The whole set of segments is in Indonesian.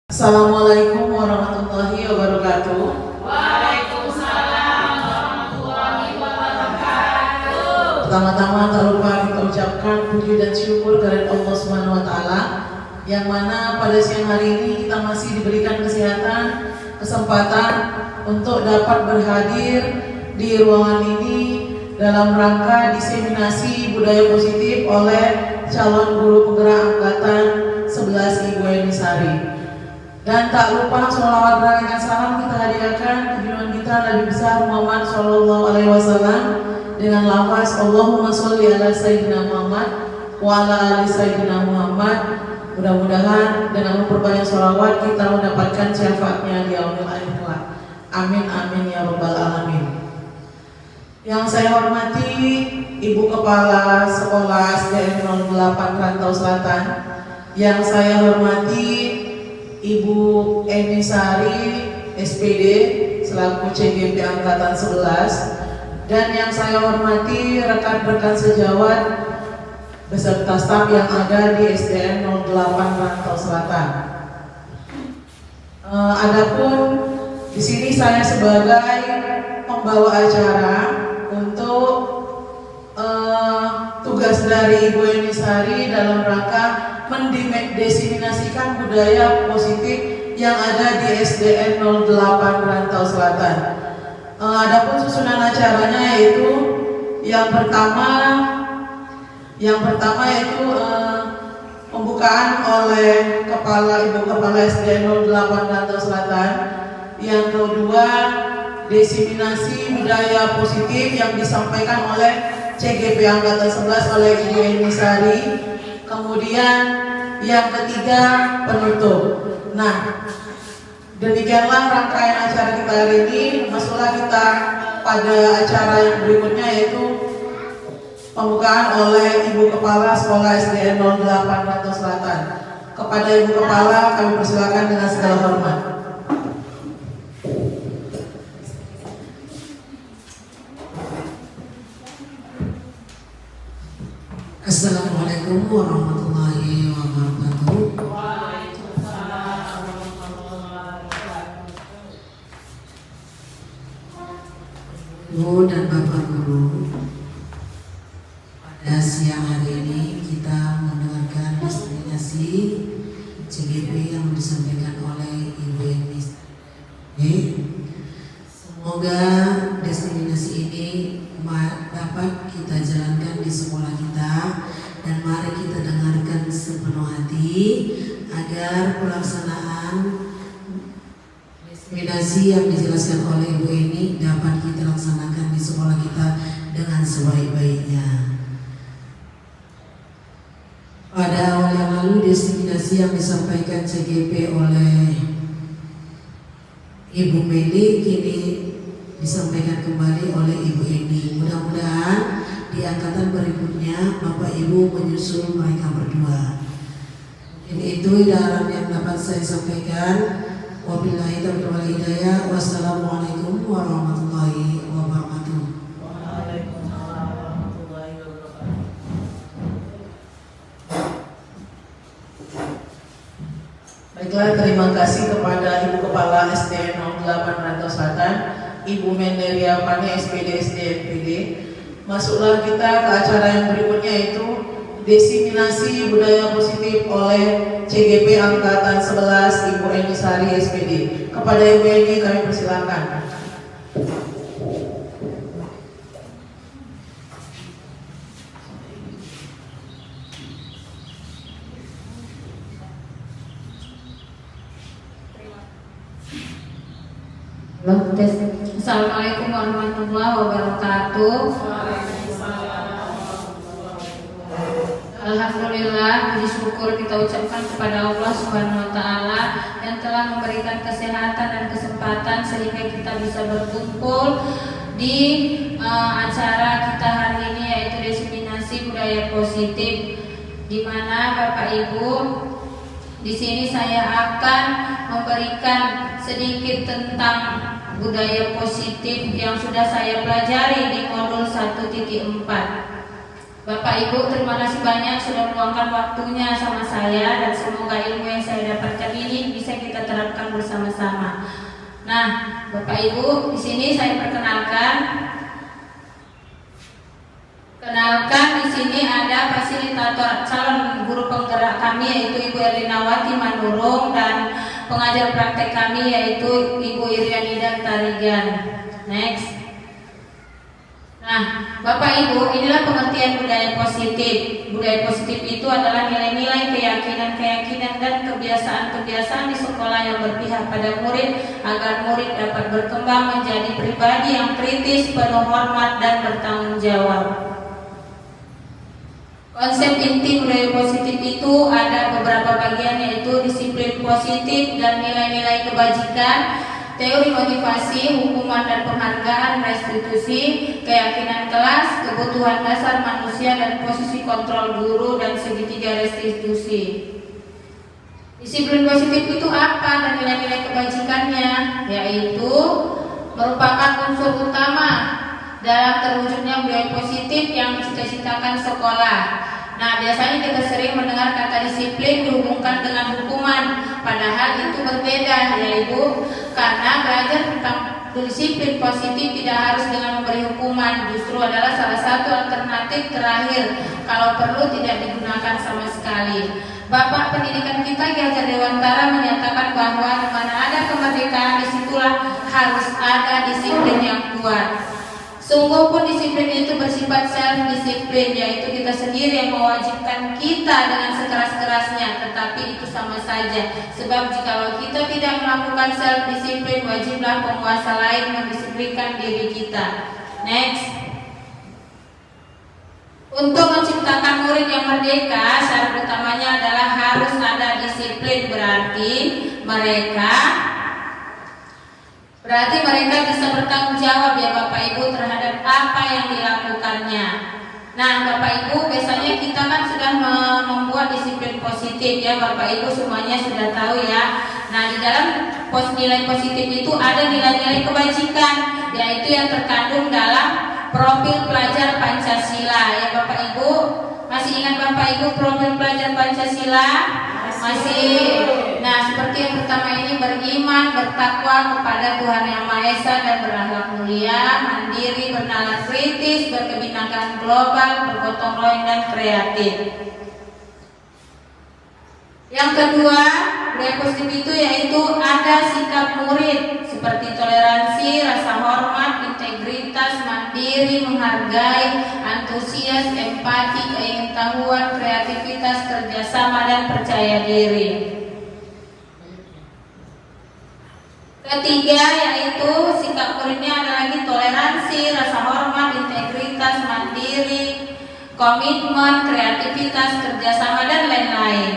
Assalamualaikum warahmatullahi wabarakatuh. Waalaikumsalam warahmatullahi wabarakatuh. Pertama-tama tak lupa kita ucapkan puji dan syukur kepada Allah Subhanahu wa taala yang mana pada siang hari ini kita masih diberikan kesehatan, kesempatan untuk dapat berhadir di ruangan ini dalam rangka diseminasi budaya positif oleh calon guru penggerak angkatan 11 Ibu Eni Sari. Dan tak lupa sholawat dan salam kita hadiahkan ke junjungan kita Nabi besar Muhammad Sallallahu Alaihi Wasallam dengan lafaz Allahumma sholli ala Sayyidina Muhammad wa ala ali Sayyidina Muhammad. Mudah-mudahan dengan memperbanyak sholawat kita mendapatkan syafaatnya di yaumil akhir kelak. Amin amin ya rabbal alamin. Yang saya hormati Ibu Kepala Sekolah SDN 08 Rantau Selatan, yang saya hormati Ibu Eni Sari SPD selaku CGP Angkatan 11, dan yang saya hormati rekan-rekan sejawat beserta staf yang ada di SDN 08 Rantau Selatan. Adapun di sini saya sebagai pembawa acara untuk tugas dari Ibu Eni Sari dalam rangka mendiseminasikan budaya positif yang ada di SDN 08 Rantau Selatan. Adapun susunan acaranya yaitu yang pertama yaitu pembukaan oleh Ibu Kepala SDN 08 Rantau Selatan. Yang kedua, diseminasi budaya positif yang disampaikan oleh CGP Angkatan 11 oleh Ibu Eni Sari. Kemudian yang ketiga, penutup. Nah, demikianlah rangkaian acara kita hari ini. Masuklah kita pada acara yang berikutnya, yaitu pembukaan oleh Ibu Kepala Sekolah SDN 08 Rantau Selatan. Kepada Ibu Kepala kami persilakan dengan segala hormat. Assalamualaikum warahmatullahi wabarakatuh. Waalaikumsalam warahmatullahi wabarakatuh. Ibu dan Bapak Guru, pada siang hari ini kita mendengarkan diseminasi CGP yang disampaikan oleh Ibu Eni. Semoga diseminasi ini dapat kita jalankan di sekolah kita, dan mari kita dengarkan sepenuh hati agar pelaksanaan diseminasi yang dijelaskan oleh Ibu ini dapat kita laksanakan di sekolah kita dengan sebaik-baiknya. Pada awal yang lalu diseminasi yang disampaikan CGP oleh Ibu Meli kini disampaikan kembali oleh Ibu Eni. Mudah-mudahan di angkatan berikutnya Bapak Ibu menyusul mereka berdua. Ini itu dalam yang dapat saya sampaikan. Wabillahi taufiq wal hidayah. Wassalamualaikum warahmatullahi wabarakatuh. Waalaikumsalam warahmatullahi wabarakatuh. Baiklah, terima kasih kepada Ibu Kepala SDN 08 Rantau Selatan, Ibu Menderia Pani SPD SDNPD. Masuklah kita ke acara yang berikutnya, yaitu diseminasi budaya positif oleh CGP Angkatan 11 Ibu Eni Sari SPD. Kepada Ibu Eni kami persilakan. Assalamualaikum warahmatullahi wabarakatuh. Alhamdulillah, puji syukur kita ucapkan kepada Allah Subhanahu wa taala yang telah memberikan kesehatan dan kesempatan sehingga kita bisa berkumpul di acara kita hari ini, yaitu diseminasi budaya positif, di mana Bapak Ibu, di sini saya akan memberikan sedikit tentang budaya positif yang sudah saya pelajari di modul 1.4. Bapak Ibu, terima kasih banyak sudah meluangkan waktunya sama saya, dan semoga ilmu yang saya dapatkan ini bisa kita terapkan bersama-sama. Nah, Bapak Ibu, di sini saya perkenalkan di sini ada fasilitator calon guru penggerak kami, yaitu Ibu Erlinawati Manurung, dan pengajar praktek kami yaitu Ibu Irianida Tarigan. Next. Nah, Bapak Ibu, inilah pengertian budaya positif. Budaya positif itu adalah nilai-nilai, keyakinan dan kebiasaan-kebiasaan di sekolah yang berpihak pada murid agar murid dapat berkembang menjadi pribadi yang kritis, penuh hormat dan bertanggung jawab. Konsep inti budaya positif itu ada beberapa bagian, yaitu disiplin positif dan nilai-nilai kebajikan, teori motivasi, hukuman dan penghargaan, restitusi, keyakinan kelas, kebutuhan dasar manusia dan posisi kontrol guru, dan segitiga restitusi. Disiplin positif itu apa dan nilai-nilai kebajikannya? Yaitu merupakan unsur utama dalam terwujudnya budaya positif yang dicita-citakan sekolah. Nah, biasanya kita sering mendengar kata disiplin dihubungkan dengan hukuman, padahal itu berbeda, yaitu karena belajar tentang disiplin positif tidak harus dengan memberi hukuman, justru adalah salah satu alternatif terakhir kalau perlu tidak digunakan sama sekali. Bapak pendidikan kita Ki Hajar Dewantara menyatakan bahwa di mana ada kemerdekaan, disitulah harus ada disiplin yang kuat. Sungguh pun disiplin itu bersifat self-disiplin, yaitu kita sendiri yang mewajibkan kita dengan sekeras-kerasnya, tetapi itu sama saja. Sebab jikalau kita tidak melakukan self-disiplin, wajiblah penguasa lain mendisiplinkan diri kita. Next. Untuk menciptakan murid yang merdeka, syarat utamanya adalah harus ada disiplin, berarti mereka bisa bertanggung jawab ya Bapak Ibu terhadap apa yang dilakukannya. Nah, Bapak Ibu, biasanya kita kan sudah membuat disiplin positif ya Bapak Ibu, semuanya sudah tahu ya. Nah, di dalam nilai positif itu ada nilai-nilai kebajikan, yaitu yang terkandung dalam profil pelajar Pancasila ya Bapak Ibu. Masih ingat Bapak Ibu profil pelajar Pancasila? Masih. Nah, seperti yang pertama ini, beriman, bertakwa kepada Tuhan Yang Maha Esa dan berakhlak mulia, mandiri, bernalar kritis, berkebinekaan global, bergotong royong dan kreatif. Yang kedua, budaya positif itu yaitu ada sikap murid seperti toleransi, rasa hormat, integritas, mandiri, menghargai, antusias, empati, keingintahuan, kreativitas, kerjasama dan percaya diri. Ketiga, yaitu sikap muridnya ada lagi toleransi, rasa hormat, integritas, mandiri, komitmen, kreativitas, kerjasama dan lain-lain.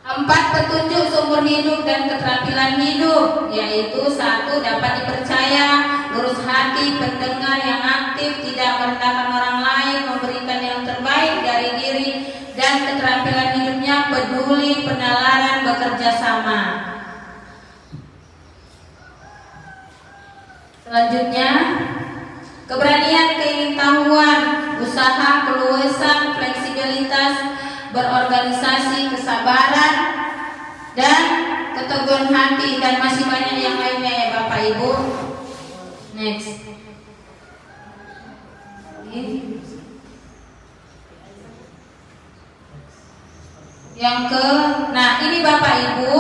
4. Petunjuk seumur hidup dan keterampilan hidup, yaitu 1. Dapat dipercaya, lurus hati, pendengar yang aktif, tidak merendahkan orang lain, memberikan yang terbaik dari diri, dan keterampilan hidupnya peduli, penalaran, bekerja sama. Selanjutnya, keberanian, keingintahuan, usaha, keluasan, fleksibilitas, berorganisasi, kesabaran, dan keteguhan hati, dan masih banyak yang lainnya ya Bapak Ibu. Next. Nah ini Bapak Ibu,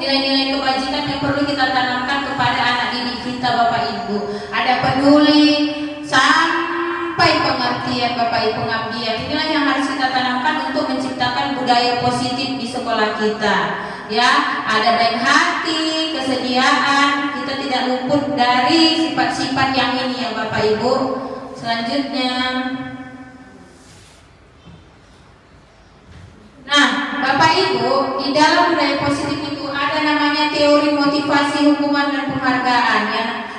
nilai-nilai kebajikan yang perlu kita tanamkan kepada anak didik kita Bapak Ibu. Ada peduli sampai pengertian Bapak Ibu, pengabdian. Inilah yang harus kita tanamkan untuk menciptakan budaya positif di sekolah kita. Ya, ada baik hati, kesediaan. Kita tidak luput dari sifat-sifat yang ini ya Bapak Ibu. Selanjutnya. Nah, Bapak Ibu, di dalam budaya positif itu ada namanya teori motivasi, hukuman dan penghargaan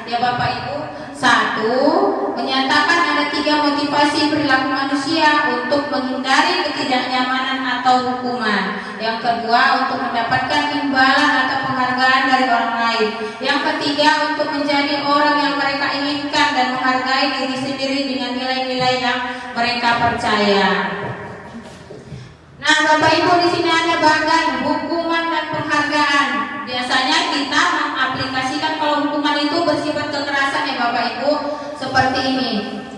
ya Bapak Ibu. 1. Menyatakan ada 3 motivasi perilaku manusia untuk menghindari ketidaknyamanan atau hukuman. Yang kedua, untuk mendapatkan imbalan atau penghargaan dari orang lain. Yang ketiga, untuk menjadi orang yang mereka inginkan dan menghargai diri sendiri dengan nilai-nilai beda yang mereka percaya. Nah, Bapak Ibu, di sini ada bagan hukuman dan penghargaan. Biasanya kita mengaplikasikan kalau hukuman itu bersifat kekerasan ya Bapak Ibu, seperti ini.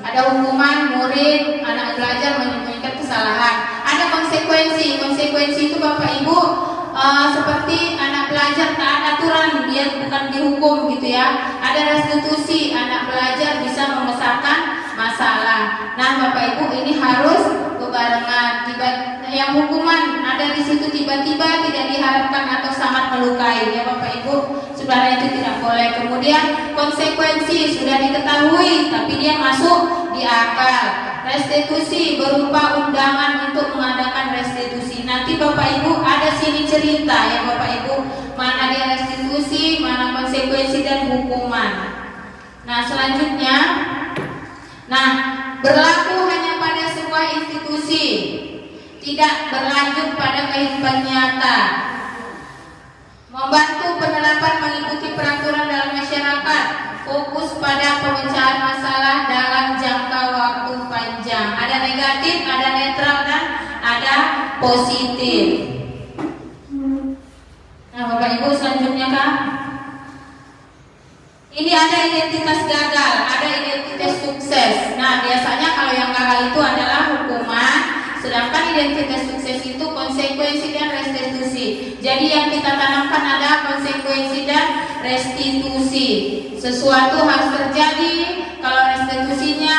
Ada hukuman murid, anak belajar menyembunyikan kesalahan. Ada konsekuensi. Konsekuensi itu Bapak Ibu seperti anak belajar taat aturan, dia bukan dihukum gitu ya. Ada restitusi, anak belajar bisa memecahkan masalah. Nah, Bapak Ibu, ini harus berbarengan. Yang hukuman ada di situ tiba-tiba tidak diharapkan atau sangat melukai ya Bapak Ibu, sebenarnya itu tidak boleh. Kemudian konsekuensi sudah diketahui tapi dia masuk di akal. Restitusi berupa undangan untuk mengadakan restitusi. Nanti Bapak Ibu ada sini cerita ya Bapak Ibu, mana dia restitusi, mana konsekuensi dan hukuman. Nah, selanjutnya, berlaku hanya pada sebuah institusi, tidak berlanjut pada kehidupan nyata. Membantu penerapan mengikuti peraturan dalam masyarakat, fokus pada pemecahan masalah dalam jangka waktu panjang. Ada negatif, ada netral, dan ada positif. Nah, Bapak Ibu, selanjutnya Kak, ini ada identitas gagal, ada identitas sukses. Nah, biasanya kalau yang gagal itu adalah hukuman, sedangkan identitas sukses itu konsekuensi dan restitusi. Jadi yang kita tanamkan adalah konsekuensi dan restitusi. Sesuatu harus terjadi, kalau restitusinya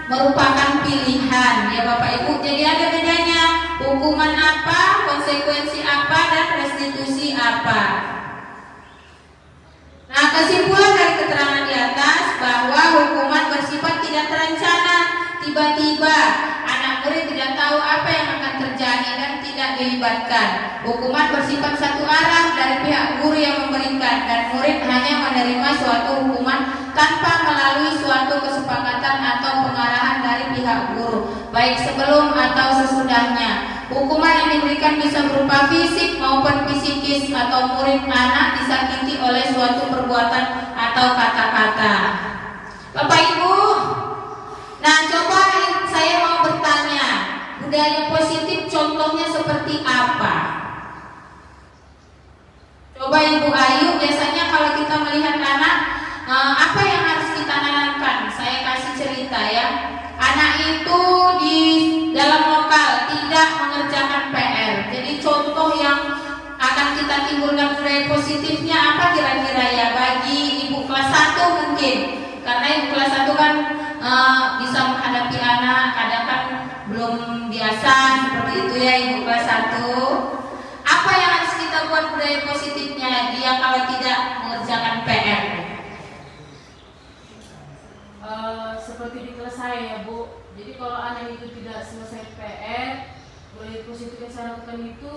merupakan pilihan ya Bapak Ibu. Jadi ada bedanya, hukuman apa, konsekuensi apa, dan restitusi apa. Nah, kesimpulan dari keterangan di atas bahwa hukuman bersifat tidak terencana, tiba-tiba anak murid tidak tahu apa yang akan terjadi dan tidak dilibatkan. Hukuman bersifat satu arah dari pihak guru yang memberikan, dan murid hanya menerima suatu hukuman tanpa melalui suatu kesepakatan atau pengarahan dari pihak guru, baik sebelum atau sesudahnya. Hukuman yang diberikan bisa berupa fisik maupun psikis, atau murid anak disakiti oleh suatu perbuatan atau kata-kata. Bapak Ibu, nah coba saya mau bertanya, budaya positif contohnya seperti apa? Coba Ibu Ayu, biasanya kalau kita melihat anak, apa yang harus kita tanamkan? Saya kasih cerita ya. Anak itu di dalam lokal tidak mengerjakan PR. Jadi contoh yang akan kita timbulkan budaya positifnya apa kira-kira ya bagi ibu kelas 1 mungkin? Karena ibu kelas 1 kan bisa menghadapi anak, kadang kan belum biasa seperti itu ya ibu kelas 1. Apa yang harus kita buat budaya positifnya dia kalau tidak mengerjakan PR? Seperti di kelas saya ya Bu, jadi kalau anak itu tidak selesai PR, budaya positif yang saya lakukan itu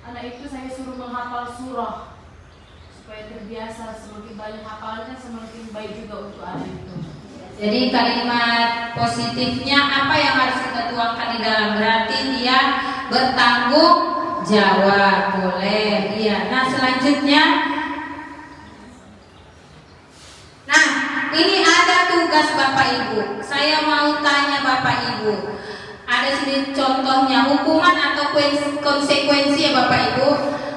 anak itu saya suruh menghafal surah supaya terbiasa. Semakin banyak hafalnya semakin baik juga untuk anak itu. Jadi kalimat positifnya apa yang harus kita tuangkan di dalam? Berarti dia bertanggung jawab, boleh. Iya. Nah, selanjutnya, ini ada tugas Bapak Ibu. Saya mau tanya Bapak Ibu. Ada sini contohnya hukuman atau konsekuensi ya Bapak Ibu.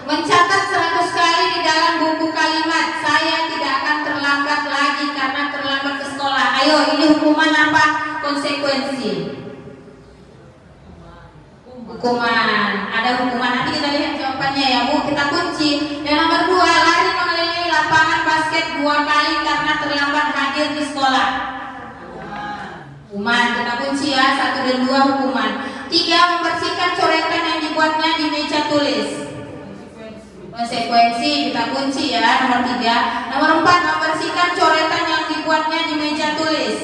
Mencatat 100 kali di dalam buku kalimat, saya tidak akan terlambat lagi karena terlambat ke sekolah. Ayo, ini hukuman apa? Konsekuensi. Hukuman. Ada hukuman. Nanti kita lihat jawabannya ya Bu. Kita kunci. Yang nomor 2, lari mengelilingi lapangan basket 2 kali karena terlambat hadir di sekolah. Hukuman. Kita kunci ya. 1 dan 2 hukuman. 3, membersihkan coretan yang dibuatnya di meja tulis. Konsekuensi. Kita kunci ya. Nomor 3. Nomor 4, membersihkan coretan yang dibuatnya di meja tulis.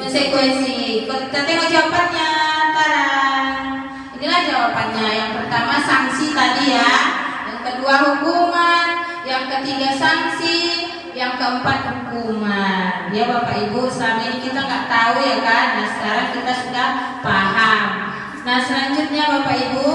Konsekuensi. Kita tengok jawabannya. Tarang. Inilah jawabannya. Yang pertama sanksi tadi ya. Yang kedua hukuman. Yang ketiga sanksi. Yang keempat hukuman. Ya Bapak Ibu, selama ini kita nggak tahu ya kan. Nah sekarang kita sudah paham. Nah selanjutnya Bapak Ibu,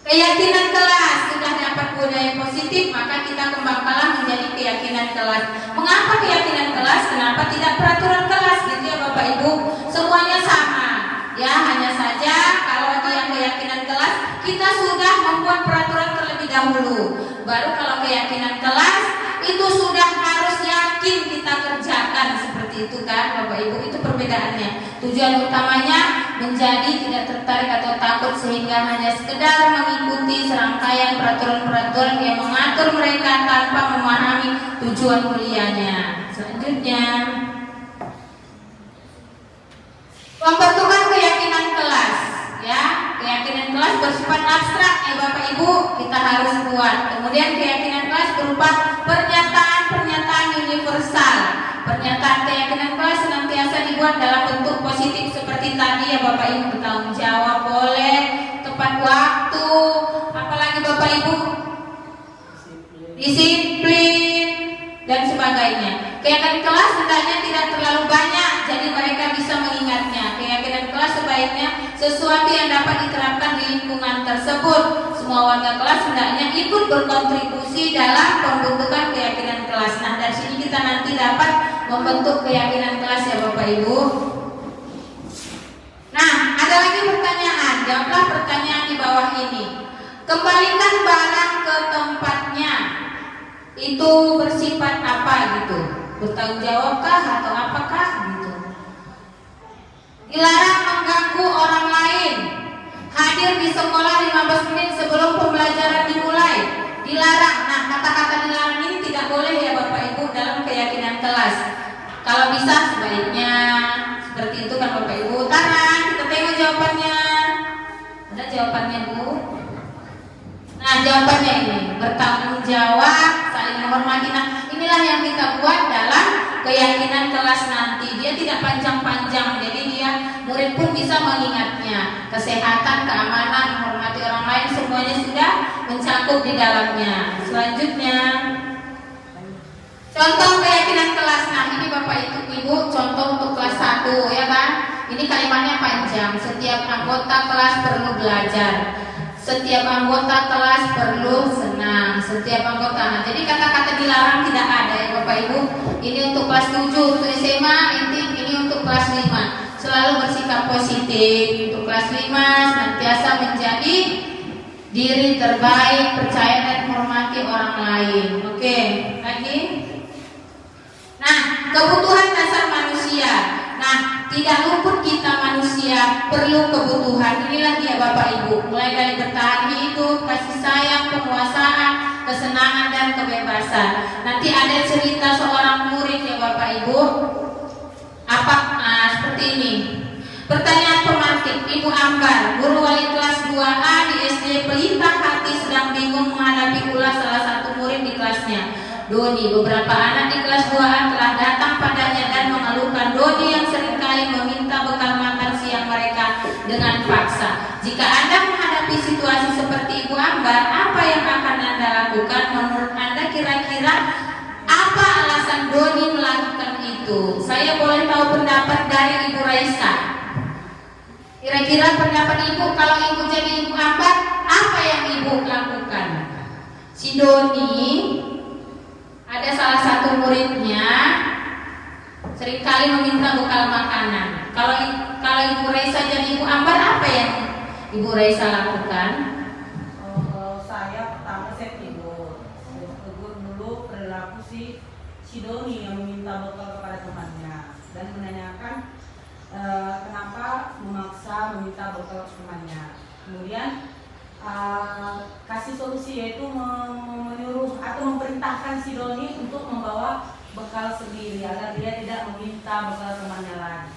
keyakinan kelas sudah dapat budaya positif, maka kita kembangkanlah menjadi keyakinan kelas. Mengapa keyakinan kelas? Kenapa tidak peraturan kelas gitu ya Bapak Ibu? Semuanya sama. Ya, hanya saja kalau dia keyakinan kelas, kita sudah membuat peraturan terlebih dahulu. Baru kalau keyakinan kelas itu sudah harus yakin kita kerjakan, seperti itu kan Bapak Ibu. Itu perbedaannya. Tujuan utamanya menjadi tidak tertarik atau takut sehingga hanya sekedar mengikuti serangkaian peraturan-peraturan yang mengatur mereka tanpa memahami tujuan mulianya. Selanjutnya, pembentukan keyakinan kelas. Ya, keyakinan kelas bersifat abstrak ya Bapak Ibu, kita harus buat. Kemudian keyakinan kelas berupa pernyataan-pernyataan universal. Pernyataan keyakinan kelas senantiasa dibuat dalam bentuk positif seperti tadi ya Bapak Ibu, bertanggung jawab boleh, tepat waktu, apalagi Bapak Ibu, disiplin dan sebagainya. Keyakinan kelas hendaknya tidak terlalu banyak, jadi mereka bisa mengingatnya. Keyakinan kelas sebaiknya sesuatu yang dapat diterapkan di lingkungan tersebut. Semua warga kelas hendaknya ikut berkontribusi dalam pembentukan keyakinan kelas. Nah, dari sini kita nanti dapat membentuk keyakinan kelas ya Bapak Ibu. Nah, ada lagi pertanyaan. Jawablah pertanyaan di bawah ini. Kembalikan barang ke tempatnya. Itu bersifat apa gitu? Bertanggung jawabkah atau apakah gitu? Dilarang mengganggu orang lain. Hadir di sekolah 15 menit sebelum pembelajaran dimulai. Dilarang. Nah, kata-kata dilarang ini tidak boleh ya Bapak Ibu dalam keyakinan kelas. Kalau bisa sebaiknya seperti itu kan Bapak Ibu. Tahan, kita tengok jawabannya. Ada jawabannya Bu? Nah, jawabannya ini bertanggung jawab, saling menghormati. Nah, inilah yang kita buat dalam keyakinan kelas nanti. Dia tidak panjang-panjang, jadi dia murid pun bisa mengingatnya. Kesehatan, keamanan, menghormati orang lain, semuanya sudah mencakup di dalamnya. Selanjutnya, contoh keyakinan kelas. Nah, ini Bapak Ibu contoh untuk kelas 1 ya kan. Ini kalimatnya panjang. Setiap anggota kelas perlu belajar. Setiap anggota kelas perlu senang. Setiap anggota. Nah, jadi kata-kata dilarang tidak ada ya Bapak Ibu. Ini untuk kelas 7, untuk SMA, ini untuk kelas 5. Selalu bersikap positif. Untuk kelas 5 senantiasa menjadi diri terbaik, percaya dan menghormati orang lain. Oke, lagi. Nah, kebutuhan dasar manusia. Nah, tidak luput kita manusia perlu kebutuhan. Inilah dia Bapak Ibu. Mulai dari bertahan hidup, kasih sayang, penguasaan, kesenangan dan kebebasan. Nanti ada cerita seorang murid ya Bapak Ibu. Seperti ini. Pertanyaan pemantik, Ibu Ambar, guru wali kelas 2A di SD Pelita Hati sedang bingung menghadapi ulah salah satu murid di kelasnya. Doni, beberapa anak di kelas 2A telah datang padanya dan mengeluhkan Doni yang seringkali meminta bekal makan siang mereka dengan paksa. Jika Anda menghadapi situasi seperti Ibu Ambar, apa yang akan Anda lakukan? Menurut Anda kira-kira apa alasan Doni melakukan itu? Saya boleh tahu pendapat dari Ibu Raisa. Kira-kira pendapat Ibu, kalau Ibu jadi Ibu Ambar, apa yang Ibu lakukan? Si Doni ada salah satu muridnya seringkali meminta bekal makanan. Kalau Ibu Raisa jadi Ibu Ambar, apa yang Ibu Raisa lakukan? Saya pertama saya tegur dulu perilaku si Doni yang meminta bekal kepada temannya dan menanyakan kenapa memaksa meminta bekal ke temannya. Kemudian kasih solusi, yaitu menyuruh atau memerintahkan si Doni untuk membawa bekal sendiri agar dia tidak meminta bekal temannya lagi.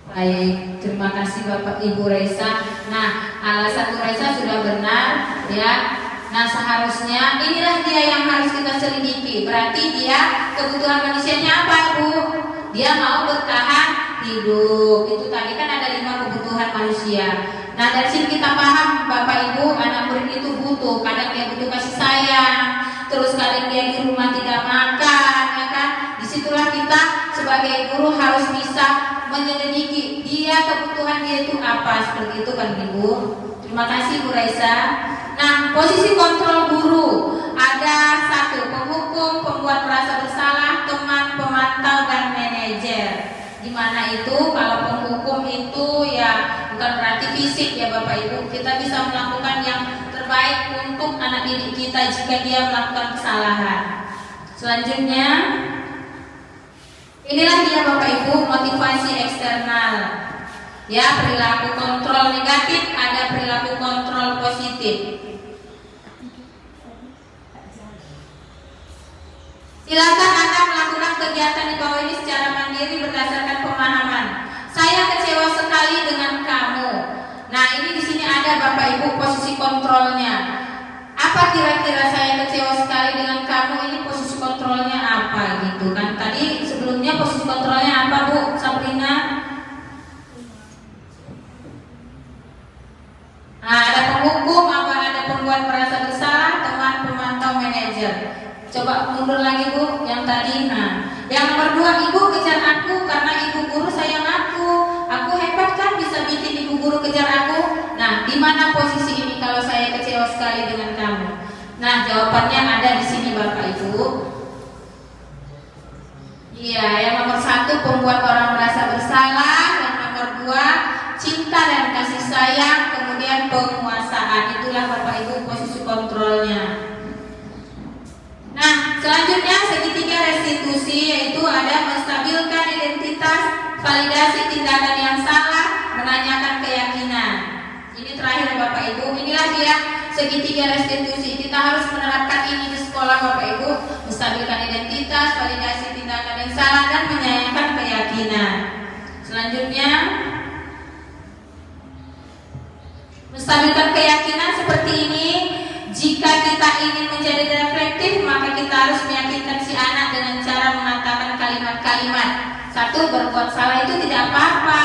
Baik, terima kasih Bapak Ibu Raisa. Nah, alasan Ibu Raisa sudah benar ya. Nah, seharusnya inilah dia yang harus kita selidiki. Berarti dia kebutuhan manusianya apa Bu? Dia mau bertahan hidup. Itu tadi kan ada 5 kebutuhan manusia. Nah, dari sini kita paham Bapak Ibu, anak murid itu butuh. Kadang dia butuh kasih sayang, terus kadang dia di rumah tidak makan, ya kan? Disitulah kita sebagai guru harus bisa menyelidiki kebutuhan dia itu apa, seperti itu kan Ibu. Terima kasih Bu Raisa. Nah, posisi kontrol guru. ada 1 penghukum, pembuat merasa bersalah, teman, pemantau, dan manajer. Dimana itu kalau penghukum itu ya bukan berarti fisik ya Bapak Ibu. Kita bisa melakukan yang terbaik untuk anak didik kita jika dia melakukan kesalahan. Selanjutnya, inilah dia Bapak Ibu motivasi eksternal. Ya, perilaku kontrol negatif, ada perilaku kontrol positif. Silakan Anda melakukan kegiatan di bawah ini secara mandiri berdasarkan pemahaman. Saya kecewa sekali dengan kamu. Nah, ini di sini ada Bapak Ibu posisi kontrolnya. Apa kira-kira saya kecewa sekali dengan kamu? Ini posisi kontrolnya apa gitu kan? Tadi sebelumnya posisi kontrolnya apa Bu Sabrina? Nah, ada penghukum, ada pembuat merasa bersalah, teman, pemantau, manajer. Coba mundur lagi Bu, yang tadi. Nah, yang nomor 2, ibu kejar aku karena ibu guru sayang aku. Aku hebat kan bisa bikin ibu guru kejar aku. Nah, di mana posisi ini kalau saya kecewa sekali dengan kamu? Nah, jawabannya ada di sini Bapak Ibu. Iya, yang nomor 1 pembuat orang merasa bersalah, yang nomor 2 cinta dan kasih sayang, kemudian penguasaan. Itulah Bapak Ibu posisi kontrolnya. Nah, selanjutnya segitiga restitusi, yaitu ada menstabilkan identitas, validasi tindakan yang salah, menanyakan keyakinan. Ini terakhir Bapak Ibu. Inilah dia segitiga restitusi. Kita harus menerapkan ini di sekolah Bapak Ibu. Menstabilkan identitas, validasi tindakan yang salah, dan menyayangkan keyakinan. Selanjutnya, menstabilkan keyakinan seperti ini. Jika kita ingin menjadi reflektif, maka kita harus meyakinkan si anak dengan cara mengatakan kalimat-kalimat. 1, berbuat salah itu tidak apa-apa.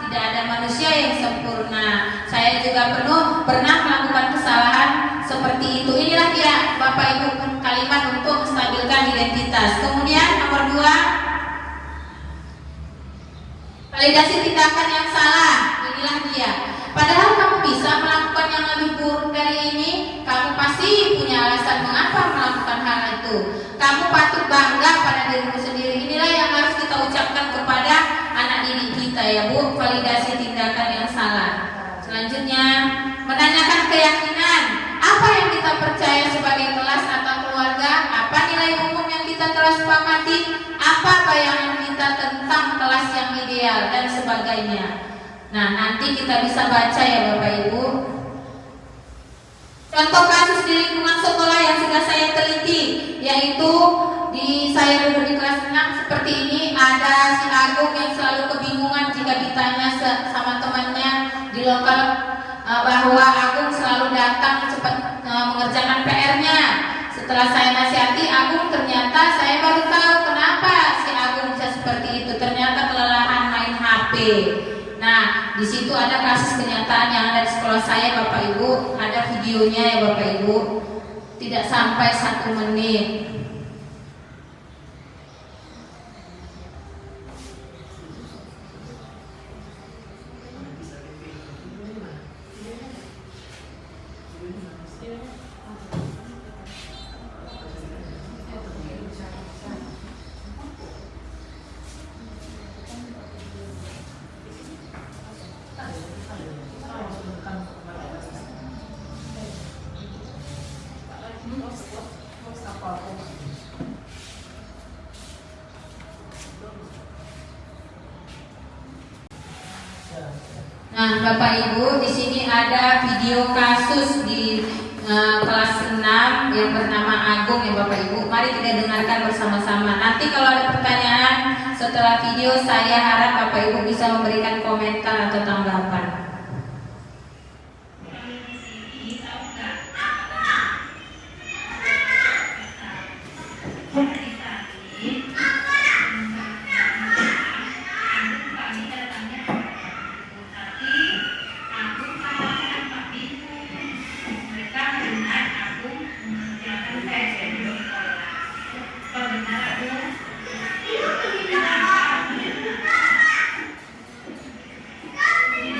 Tidak ada manusia yang sempurna. Saya juga pernah melakukan kesalahan seperti itu. Inilah dia Bapak Ibu kalimat untuk menstabilkan identitas. Kemudian nomor 2, validasi tindakan yang salah. Inilah dia. Padahal kamu bisa melakukan yang lebih buruk dari ini. Kamu pasti punya alasan mengapa melakukan hal itu. Kamu patut bangga pada dirimu sendiri. Inilah yang harus kita ucapkan kepada anak didik kita ya Bu. Validasi tindakan yang salah. Selanjutnya, menanyakan keyakinan. Apa yang kita percaya sebagai kelas atau keluarga? Apa nilai umum yang kita telah sepakati? Apa bayangan kita tentang kelas yang ideal dan sebagainya. Nah, nanti kita bisa baca ya Bapak Ibu. Contoh kasus di lingkungan sekolah yang sudah saya teliti, yaitu saya duduk di kelas 6 seperti ini. Ada si Agung yang selalu kebingungan jika ditanya sama temannya di lokal bahwa Agung selalu datang cepat mengerjakan PR-nya. Setelah saya nasihati Agung, ternyata saya baru tahu kenapa si Agung bisa seperti itu. Ternyata kelelahan main HP. Nah, di situ ada kasus kenyataan yang ada di sekolah saya Bapak Ibu, ada videonya ya Bapak Ibu, tidak sampai 1 menit. Nah, Bapak Ibu, di sini ada video kasus di kelas 6 yang bernama Agung ya Bapak Ibu. Mari kita dengarkan bersama-sama. Nanti kalau ada pertanyaan setelah video, saya harap Bapak Ibu bisa memberikan komentar atau tanggapan. Ini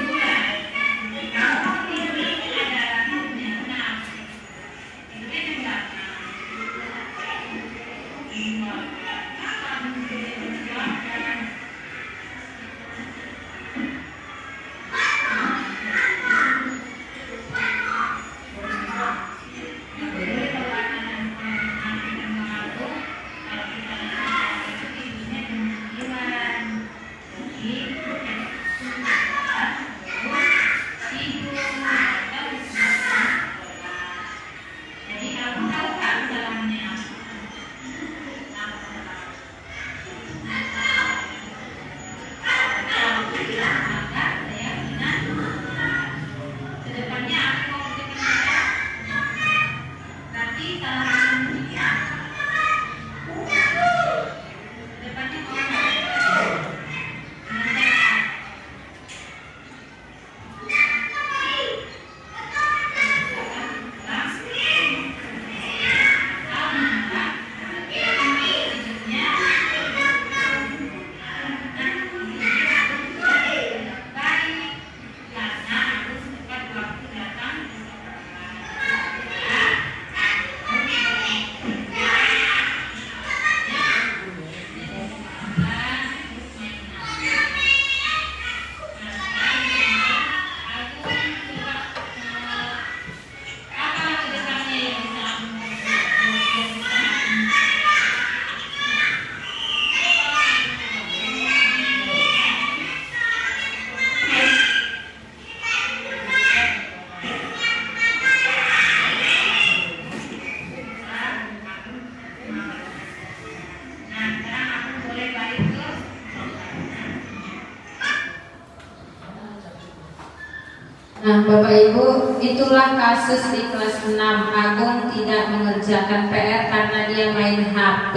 Nah, Bapak Ibu, itulah kasus di kelas 6. Agung tidak mengerjakan PR karena dia main HP.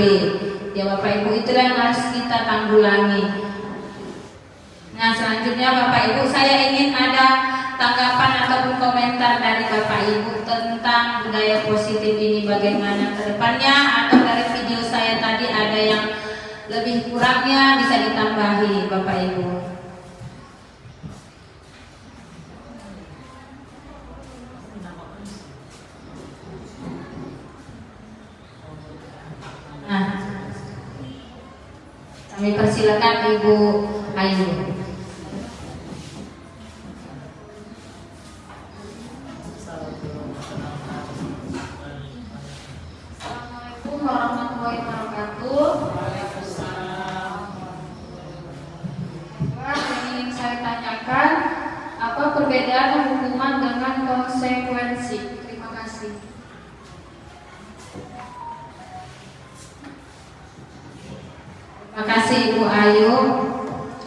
Ya Bapak Ibu, itulah yang harus kita tanggulangi. Nah, selanjutnya Bapak Ibu, saya ingin ada tanggapan ataupun komentar dari Bapak Ibu tentang budaya positif ini, bagaimana ke depannya, atau dari video saya tadi ada yang lebih kurangnya bisa ditambahi Bapak Ibu. Nah, kami persilakan Ibu Ayu. Assalamualaikum warahmatullahi wabarakatuh. Yang ingin saya tanyakan, apa perbedaan hukuman dengan konsekuensi? Terima kasih. Terima kasih Ibu Ayu.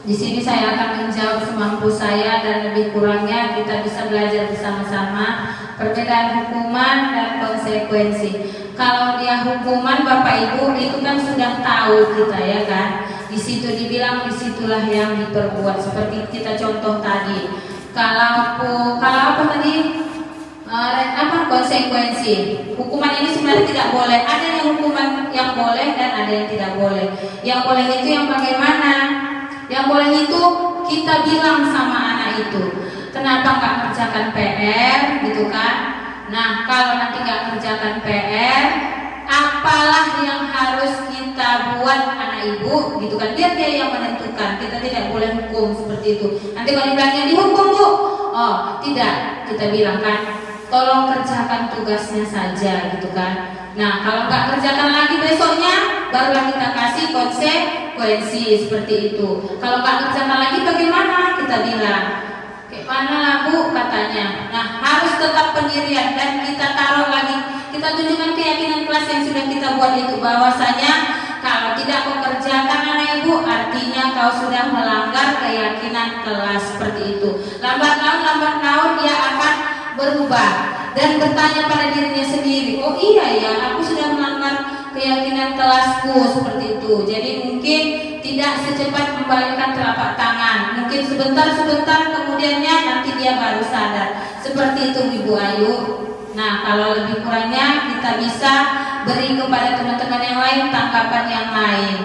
Di sini saya akan menjawab semampu saya dan lebih kurangnya kita bisa belajar bersama-sama perbedaan hukuman dan konsekuensi. Kalau dia hukuman Bapak Ibu itu kan sudah tahu kita ya kan. Di situ dibilang disitulah yang diperbuat seperti kita contoh tadi. Kalau apa tadi? Konsekuensi. Hukuman ini sebenarnya tidak boleh. Ada yang hukuman yang boleh dan ada yang tidak boleh. Yang boleh itu yang bagaimana? Yang boleh itu kita bilang sama anak itu, kenapa nggak kerjakan PR gitu kan? Nah, kalau nanti nggak kerjakan PR, apalah yang harus kita buat anak ibu gitu kan? Biar dia yang menentukan. Kita tidak boleh hukum seperti itu. Nanti kalau dibilangnya dihukum Bu, oh tidak, kita bilang kan, tolong kerjakan tugasnya saja gitu kan. Nah, kalau nggak kerjakan lagi besoknya, barulah kita kasih konsekuensi seperti itu. Kalau nggak kerjakan lagi bagaimana? Kita bilang, kayak mana lah Bu katanya. Nah, harus tetap pendirian dan kita taruh lagi, kita tunjukkan keyakinan kelas yang sudah kita buat itu bahwasanya kalau tidak kau kerjakan anak ibu, artinya kau sudah melanggar keyakinan kelas seperti itu. Lambat laun dia akan berubah dan bertanya pada dirinya sendiri, oh iya ya, aku sudah melanggar keyakinan kelasku seperti itu. Jadi mungkin tidak secepat membalikkan telapak tangan, mungkin sebentar kemudiannya nanti dia baru sadar. Seperti itu Ibu Ayu. Nah, kalau lebih kurangnya kita bisa beri kepada teman-teman yang lain tanggapan yang lain.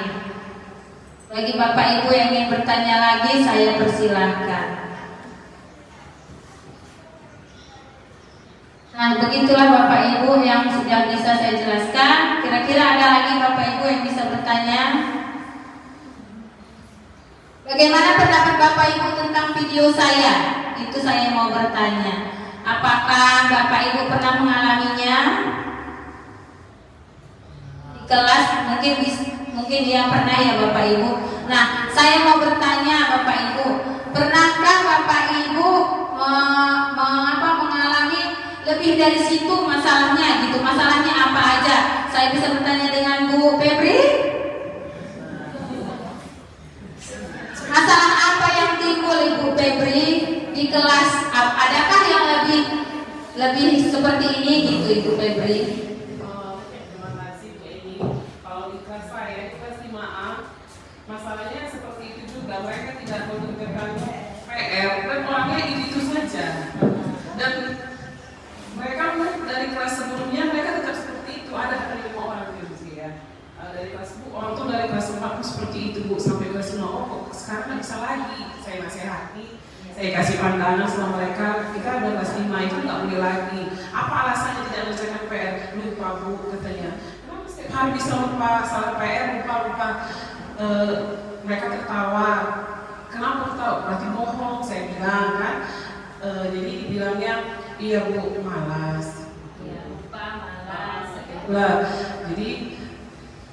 Bagi Bapak Ibu yang ingin bertanya lagi, saya persilahkan. Nah, begitulah Bapak Ibu yang sudah bisa saya jelaskan. Kira-kira ada lagi Bapak Ibu yang bisa bertanya? Bagaimana pendapat Bapak Ibu tentang video saya? Itu saya mau bertanya. Apakah Bapak Ibu pernah mengalaminya? Di kelas mungkin dia pernah ya Bapak Ibu. Nah, saya mau bertanya Bapak Ibu, pernahkah Bapak Ibu mengalami lebih dari situ masalahnya gitu? Masalahnya apa aja? Saya bisa bertanya dengan Bu Febri? Masalah apa yang timbul Ibu Febri di kelas? Adakah yang lebih seperti ini gitu Ibu Febri? Terima kasih Bu Eni. Kalau di kelas saya itu kelas 5A, masalahnya seperti itu juga. Mereka tidak mengerjakan PR dan orangnya itu saja. Dan mereka dari kelas sebelumnya mereka tetap seperti itu. Ada 5 orang gitu ya. Dari kelas Bu, orang tuh dari kelas 4 seperti itu Bu, sampai kelas 5. Oh, kok sekarang nggak bisa lagi. Saya nasihati, saya kasih pandangan sama mereka. Kita ada kelas 5 itu nggak boleh lagi. Apa alasannya tidak mengerjakan PR? Lupa Bu katanya. Kenapa setiap hari bisa lupa salah PR, lupa? Mereka tertawa. Kenapa tertawa? Berarti bohong. Saya bilang kan. Jadi dibilangnya iya Bu, malas. Ya, lupa, malas. Lah, jadi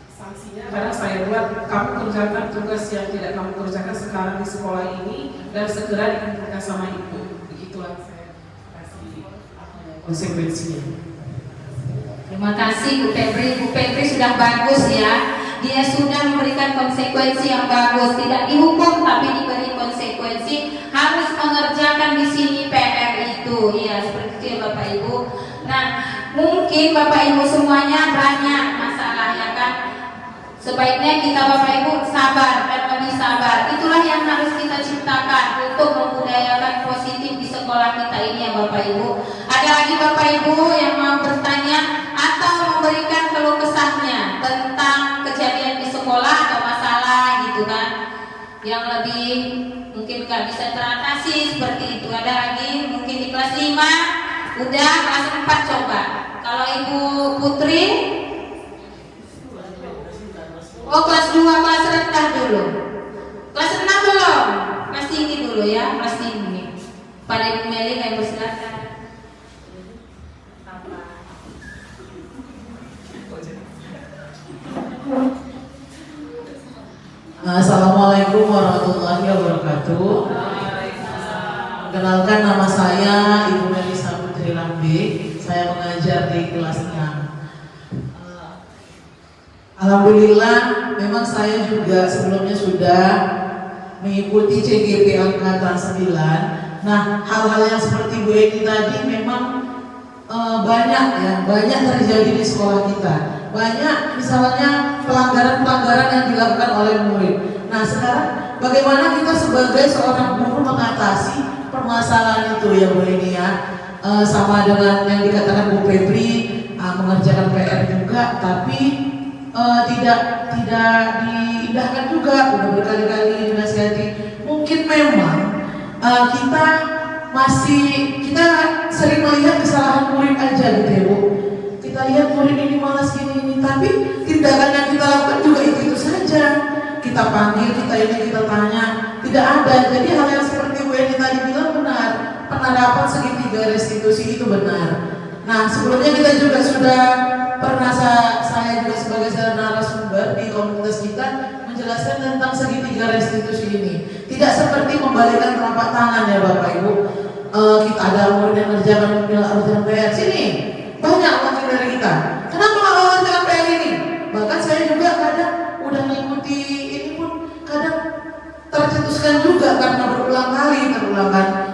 sanksinya kadang saya buat, kamu kerjakan tugas yang tidak kamu kerjakan sekarang di sekolah ini dan segera dikumpulkan sama ibu. Begitulah saya kasih konsekuensinya. Terima kasih Bu Febri. Bu Febri sudah bagus ya. Dia sudah memberikan konsekuensi yang bagus. Tidak dihukum tapi diberi konsekuensi. Harus mengerjakan di sini PR itu. mungkin Bapak Ibu semuanya banyak masalah ya kan. Sebaiknya kita Bapak Ibu sabar dan lebih sabar. Itulah yang harus kita ciptakan untuk membudayakan positif di sekolah kita ini ya Bapak Ibu. Ada lagi Bapak Ibu yang mau bertanya atau memberikan keluh kesahnya tentang kejadian di sekolah atau masalah gitu kan, yang lebih mungkin gak bisa teratasi seperti itu. Ada lagi mungkin di kelas 5, udah kelas 4 coba. Kalau Ibu Putri, oh kelas 2, kelas rendah dulu. Kelas 6 belum, kelas tinggi dulu ya, kelas tinggi. Pada Ibu Meli kami persilakan. Assalamualaikum warahmatullahi wabarakatuh. Kenalkan, nama saya Ibu Melisa Putri Lambe. Saya mengajar di kelas 6. Alhamdulillah, memang saya juga sebelumnya sudah mengikuti CGP Angkatan 9. Nah, hal-hal yang seperti Bu Edi tadi memang banyak ya, banyak terjadi di sekolah kita. Banyak misalnya pelanggaran-pelanggaran yang dilakukan oleh murid. Nah, sekarang bagaimana kita sebagai seorang guru mengatasi permasalahan itu ya Bu Edi ya? Sama dengan yang dikatakan Bu Febri, mengerjakan PR juga, tapi tidak diindahkan juga. Udah berkali-kali dinasihati. Mungkin memang kita sering melihat kesalahan murid aja gitu ya Bu. Kita lihat murid ini malas gini, tapi tindakan yang kita lakukan juga itu saja. Kita panggil, kita tanya, tidak ada. Jadi hal yang seperti Bu Edi tadi bilang benar. Penerapan segitiga restitusi itu benar. Nah, sebelumnya kita juga sudah pernah, saya juga sebagai narasumber di komunitas kita menjelaskan tentang segitiga restitusi ini. Tidak seperti membalikan telapak tangan ya Bapak Ibu. Kita ada murid yang mengerjakan PR sini, banyak wakil dari kita. Kenapa nggak mengerjakan PR ini? Bahkan saya juga kadang udah ngikuti ini pun kadang tercetuskan juga karena berulang kali terulang.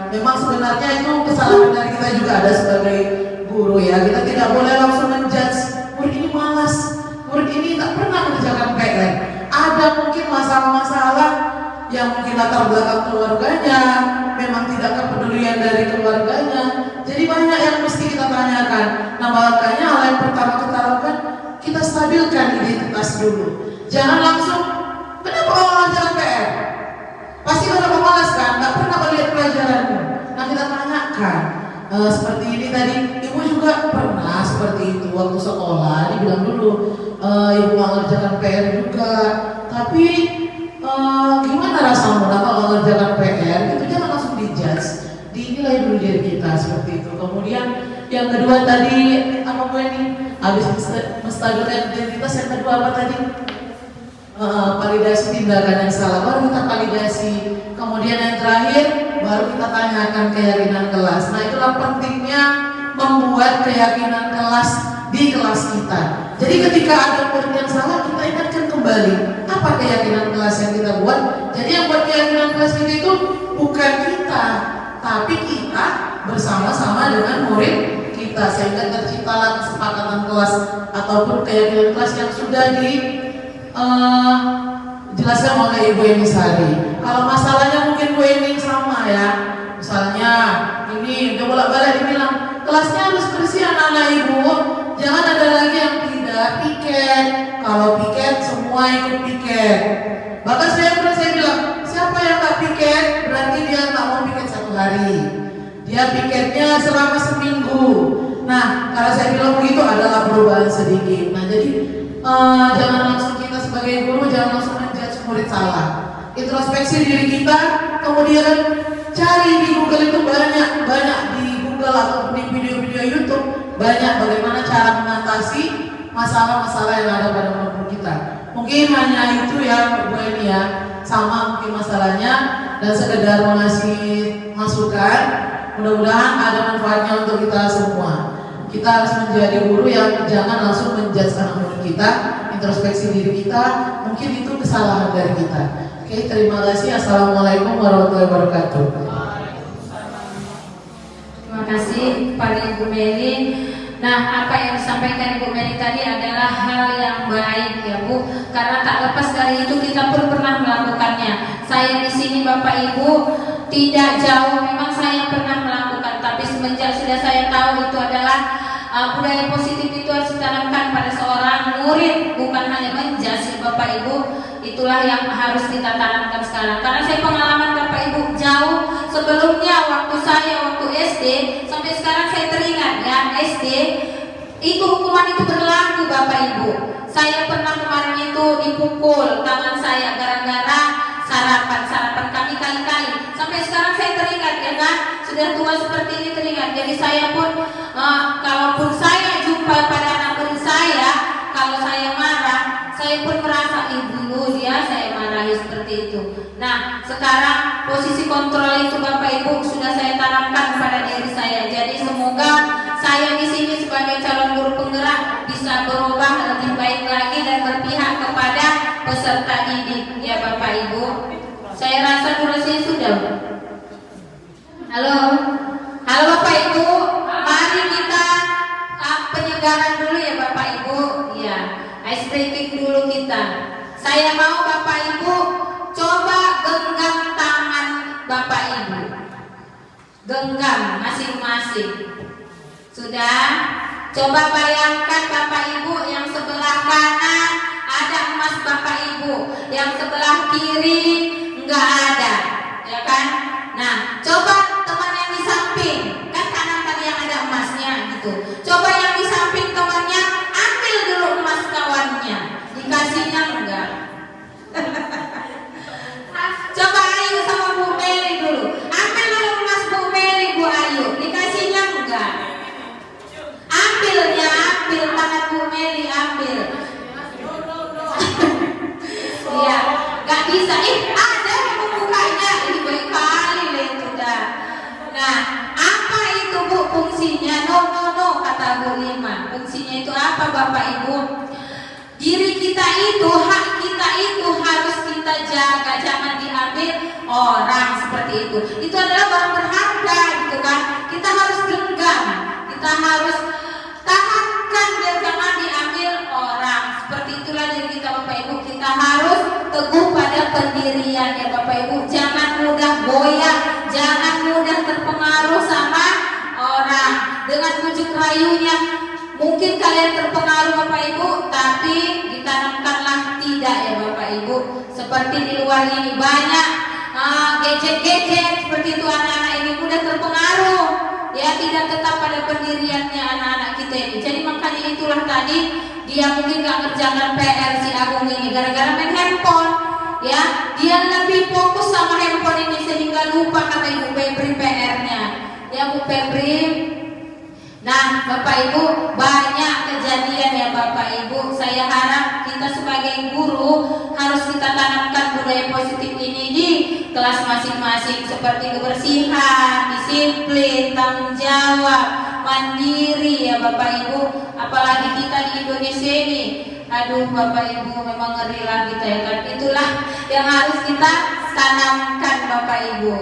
Memang sebenarnya itu kesalahan dari kita juga ada sebagai guru ya. Kita tidak boleh langsung menjudge murid ini malas, murid ini tak pernah mengerjakan PR. Ada mungkin masalah-masalah yang mungkin latar belakang keluarganya, memang tidak kepedulian dari keluarganya. Jadi banyak yang mesti kita tanyakan. Nah, makanya hal yang pertama kita lakukan, kita stabilkan identitas dulu. Jangan langsung, kenapa kamu mengerjakan PR? Pasti karena pemalas kan, nggak pernah melihat pelajaranmu. Nah, kita tanyakan. Seperti ini tadi, Ibu juga pernah seperti itu waktu sekolah. Dibilang dulu, Ibu mengerjakan PR juga, tapi gimana rasamu kalau mengerjakan PR? Itu jangan langsung dijudge, dinilai dulu diri kita seperti itu. Kemudian yang kedua tadi apa Bu ini? Habis menstabilkan identitas, yang kedua apa tadi? Validasi tindakan yang salah, baru kita validasi. Kemudian yang terakhir, baru kita tanyakan keyakinan kelas. Nah, itulah pentingnya membuat keyakinan kelas di kelas kita. Jadi ketika ada murid yang salah, kita ingatkan kembali apa keyakinan kelas yang kita buat. Jadi yang buat keyakinan kelas kita itu bukan kita, tapi kita bersama-sama dengan murid kita, sehingga terciptalah kesepakatan kelas ataupun keyakinan kelas yang sudah dijelaskan oleh Ibu Eni Sari. Kalau masalahnya mungkin Bu Eni sama ya, misalnya ini udah bolak-balik dibilang kelasnya harus bersih anak-anak Ibu, jangan ada lagi yang tidak piket. Kalau piket semua ikut piket. Bahkan saya bilang, siapa yang tak piket berarti dia tak mau piket 1 hari, dia piketnya selama seminggu. Nah, kalau saya bilang begitu adalah perubahan sedikit. Nah, jadi jangan langsung kita sebagai guru jangan langsung menjudge murid salah. Introspeksi diri kita, kemudian cari di Google itu banyak di Google atau di video-video YouTube banyak bagaimana cara mengatasi masalah-masalah yang ada pada murid kita. Mungkin hanya itu ya Bu Eni ya, sama mungkin masalahnya, dan sekedar mengasih masukan. Mudah-mudahan ada manfaatnya untuk kita semua. Kita harus menjadi guru yang jangan langsung menjudge anak murid kita, introspeksi diri kita, mungkin itu kesalahan dari kita. Oke, terima kasih. Assalamualaikum warahmatullahi wabarakatuh. Terima kasih kepada Ibu Meli. Nah, apa yang disampaikan Ibu Meli tadi adalah hal yang baik ya Bu, karena tak lepas dari itu kita pun pernah melakukannya. Saya di sini Bapak Ibu tidak jauh, memang saya pernah melakukan, tapi semenjak sudah saya tahu itu adalah budaya positif itu harus ditanamkan pada seorang murid, bukan hanya menjas ya Bapak Ibu. Itulah yang harus kita tanamkan sekarang. Karena saya pengalaman Bapak Ibu jauh sebelumnya waktu SD sampai sekarang saya teringat ya, SD itu hukuman itu berlaku Bapak Ibu. Saya pernah kemarin itu dipukul tangan saya gara-gara sarapan kami kali-kali. Sampai sekarang saya teringat ya kan, sudah tua seperti ini teringat. Jadi saya pun kalaupun saya jumpa pada anak murid saya, kalau saya marah, saya pun merasa dulu dia saya marahi seperti itu. Nah, sekarang posisi kontrol itu Bapak Ibu sudah saya tanamkan pada diri saya. Jadi semoga saya di sini sebagai calon guru penggerak bisa berubah lebih baik lagi dan berpihak kepada peserta didik ya Bapak Ibu. Saya rasa durasinya sudah. Halo Bapak Ibu, mari kita penyegaran dulu ya Bapak Ibu. Ya, ice breaking dulu kita. Saya mau Bapak Ibu coba genggam tangan Bapak Ibu. Genggam masing-masing. Sudah? Coba bayangkan Bapak Ibu yang sebelah kanan ada emas Bapak Ibu, yang sebelah kiri enggak ada, ya kan? Nah, coba teman yang di samping, kan kanan tadi yang ada emasnya gitu. Coba yang di samping temannya ambil dulu emas kawannya, dikasihnya enggak? Coba Ayu sama Bu Meli dulu, ambil dulu emas Bu Meli, Bu Ayu, dikasihnya enggak? Ambil tangan Bu Meli, ambil. Iya, nggak bisa. Ada yang membukanya, ini baik kali itu dah. Nah, apa itu Bu fungsinya? No, kata Bu Lima. Fungsinya itu apa Bapak Ibu? Diri kita itu, hak kita itu harus kita jaga, jangan diambil orang seperti itu. Itu adalah barang berharga, gitu kan? Kita harus genggam, kita harus tahankan biar jangan diambil orang. Seperti itulah diri kita Bapak Ibu. Kita harus teguh pada pendirian ya Bapak Ibu. Jangan mudah goyah, jangan mudah terpengaruh sama orang dengan bujuk rayunya. Mungkin kalian terpengaruh Bapak Ibu, tapi ditanamkanlah tidak ya Bapak Ibu. Seperti di luar ini banyak gadget-gadget seperti itu, anak-anak ini mudah terpengaruh. Ya, tidak tetap pada pendiriannya anak-anak kita ini. Jadi makanya itulah tadi dia mungkin gak ngerjakan PR si Agung ini gara-gara main handphone. Ya, dia lebih fokus sama handphone ini sehingga lupa kata Ibu Febri PR-nya. Ya Bu Febri. Nah, Bapak Ibu, banyak kejadian ya Bapak Ibu. Saya harap kita sebagai guru harus kita tanamkan budaya positif ini di kelas masing-masing, seperti kebersihan, disiplin, tanggung jawab, mandiri ya Bapak Ibu. Apalagi kita di Indonesia ini, aduh Bapak Ibu, memang ngerilah kita ya kan. Itulah yang harus kita tanamkan Bapak Ibu.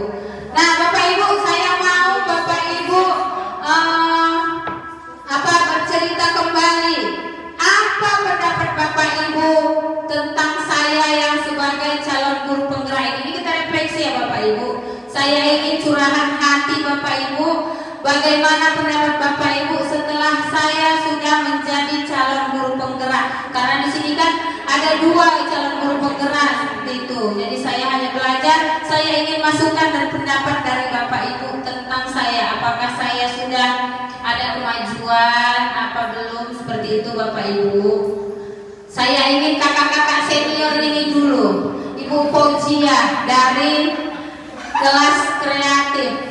Nah Bapak Ibu, saya mau Bapak Ibu bercerita kembali apa pendapat Bapak Ibu tentang saya yang sebagai calon guru penggerak ini. Kita refleksi ya Bapak Ibu. Saya ingin curahan hati Bapak Ibu. Bagaimana pendapat Bapak Ibu setelah saya sudah menjadi calon guru penggerak? Karena di sini kan ada 2 calon guru penggerak seperti itu. Jadi saya hanya belajar. Saya ingin masukan dan pendapat dari Bapak Ibu tentang saya. Apakah saya sudah ada kemajuan apa belum, seperti itu Bapak Ibu. Saya ingin kakak-kakak senior ini dulu. Ibu Fauzia dari kelas kreatif.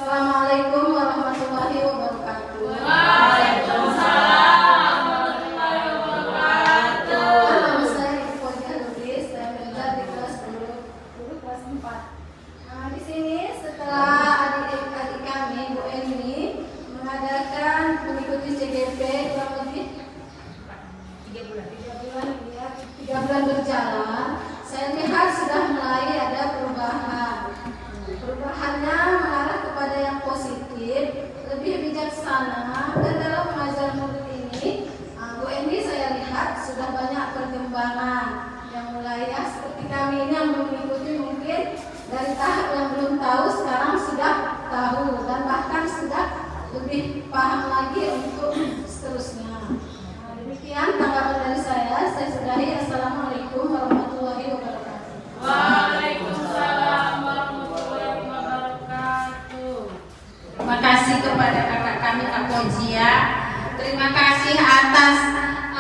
Assalamualaikum warahmatullahi wabarakatuh. Waalaikumsalam warahmatullahi wabarakatuh. Nama saya Ibu Fauzia Nurlis, saya belajar di kelas 10, dulu kelas 4. Nah, di sini setelah adik-adik 3 bulan berjalan, saya lihat sudah mulai ada perubahan. Perubahannya mengarah kepada yang positif, lebih bijaksana, dan dalam mengajar murid ini, Bu Eni saya lihat sudah banyak perkembangan yang mulai ya seperti kami ini yang mengikuti mungkin dari tahap yang belum tahu sekarang sudah tahu dan bahkan sudah lebih paham lagi untuk seterusnya. Demikian tanggapan dari saya sudahi. Assalamualaikum warahmatullahi wabarakatuh. Waalaikumsalam warahmatullahi wabarakatuh. Terima kasih kepada kakak kami Kak Fojia. Terima kasih atas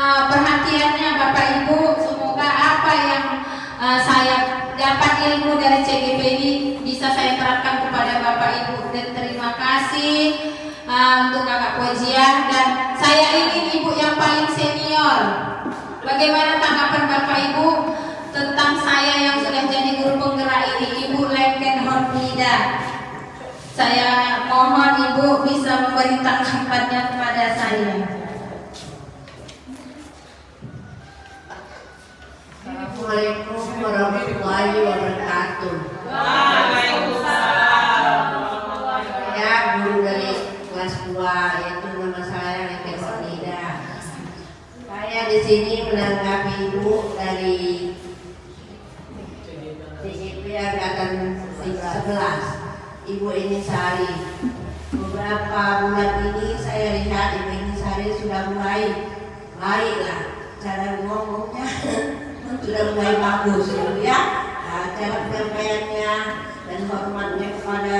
perhatiannya Bapak Ibu. Semoga apa yang saya dapat ilmu dari CGP ini bisa saya terapkan kepada Bapak Ibu. Dan terima kasih untuk kakak Fojia. Dan saya ingin ibu yang paling senior. Bagaimana tanggapan Bapak Ibu tentang saya yang sudah jadi guru penggerak ini, Ibu Lengken Hormida? Saya mohon Ibu bisa memberi tanggapannya kepada saya. Assalamualaikum warahmatullahi wabarakatuh. Waalaikumsalam. Saya guru dari kelas 2, yaitu nama saya Lengken Hormida. Saya di sini menanggapi Ibu dari CGP Angkatan 11. Ibu Eni Sari. Beberapa bulan ini saya lihat Ibu Eni Sari sudah mulai baiklah, cara ngomongnya sudah mulai bagus gitu ya. Nah, cara penyampaiannya dan hormatnya kepada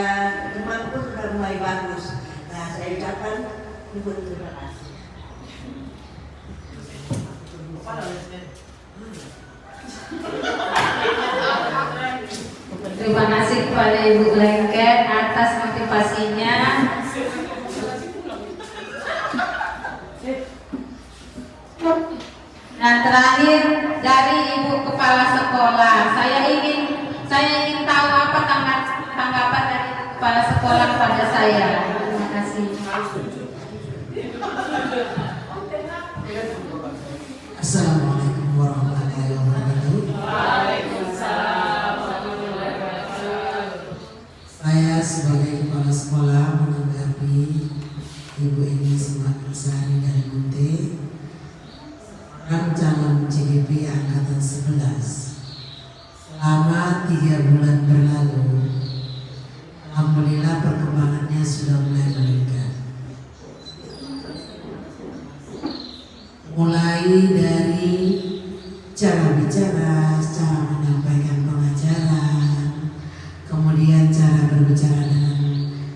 teman pun sudah mulai bagus. Nah, saya ucapkan Ibu terima kasih. Terima kasih kepada Ibu Lengken atas motivasinya. Nah, terakhir dari Ibu Kepala Sekolah, saya ingin tahu apa tanggapan dari Ibu Kepala Sekolah kepada saya. Terima kasih. Assalamualaikum warahmatullahi wabarakatuh. Waalaikumsalam. Saya sebagai kepala sekolah menanggapi Ibu Eni Sari dari Gunte, seorang calon CGP Angkatan 11. Selama 3 bulan berlalu, alhamdulillah perkembangannya sudah mulai meningkat. Mulai dari cara bicara, cara menyampaikan pengajaran, kemudian cara berbicara dengan